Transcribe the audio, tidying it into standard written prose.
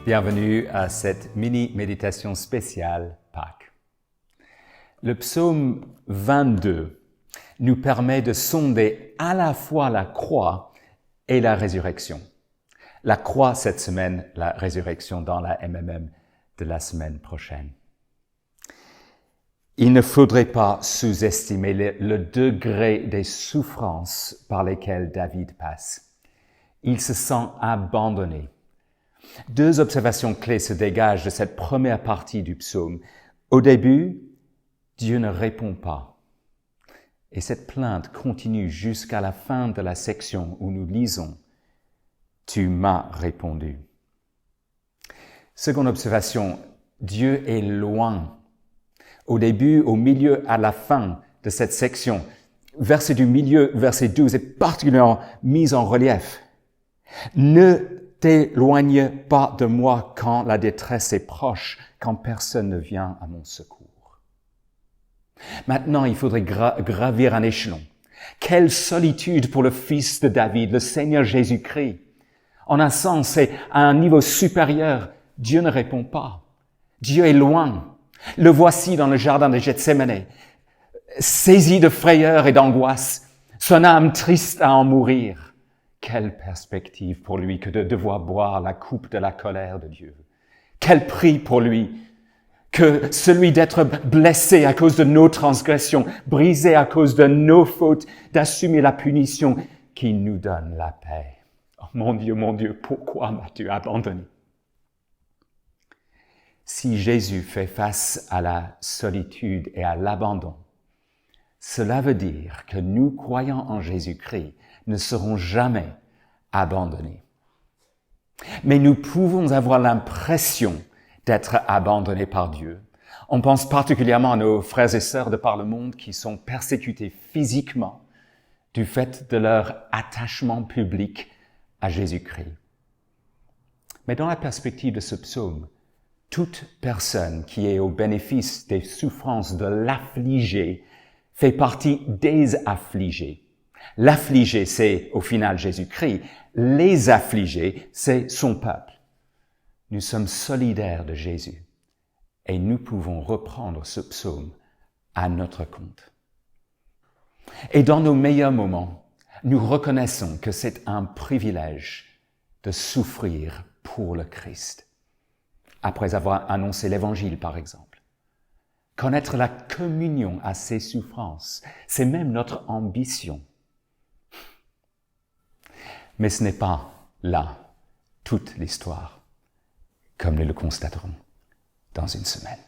Bienvenue à cette mini-méditation spéciale Pâques. Le psaume 22 nous permet de sonder à la fois la croix et la résurrection. La croix cette semaine, la résurrection dans la MMM de la semaine prochaine. Il ne faudrait pas sous-estimer le degré des souffrances par lesquelles David passe. Il se sent abandonné. Deux observations clés se dégagent de cette première partie du psaume. Au début, Dieu ne répond pas. Et cette plainte continue jusqu'à la fin de la section où nous lisons « Tu m'as répondu ». Seconde observation, Dieu est loin. Au début, au milieu, à la fin de cette section, verset du milieu, verset 12, est particulièrement mis en relief. Ne t'éloigne pas de moi quand la détresse est proche, quand personne ne vient à mon secours. Maintenant, il faudrait gravir un échelon. Quelle solitude pour le Fils de David, le Seigneur Jésus-Christ. En un sens, c'est à un niveau supérieur. Dieu ne répond pas. Dieu est loin. Le voici dans le jardin de Gethsémani, saisi de frayeur et d'angoisse, son âme triste à en mourir. Quelle perspective pour lui que de devoir boire la coupe de la colère de Dieu. Quel prix pour lui que celui d'être blessé à cause de nos transgressions, brisé à cause de nos fautes, d'assumer la punition qui nous donne la paix. Oh mon Dieu, pourquoi m'as-tu abandonné? Si Jésus fait face à la solitude et à l'abandon, cela veut dire que nous, croyants en Jésus-Christ, ne seront jamais abandonnés. Mais nous pouvons avoir l'impression d'être abandonnés par Dieu. On pense particulièrement à nos frères et sœurs de par le monde qui sont persécutés physiquement du fait de leur attachement public à Jésus-Christ. Mais dans la perspective de ce psaume, toute personne qui est au bénéfice des souffrances de l'affligé fait partie des affligés. L'affligé, c'est au final Jésus-Christ. Les affligés, c'est son peuple. Nous sommes solidaires de Jésus et nous pouvons reprendre ce psaume à notre compte. Et dans nos meilleurs moments, nous reconnaissons que c'est un privilège de souffrir pour le Christ. Après avoir annoncé l'Évangile, par exemple. Connaître la communion à ses souffrances, c'est même notre ambition. Mais ce n'est pas là toute l'histoire, comme nous le constaterons dans une semaine.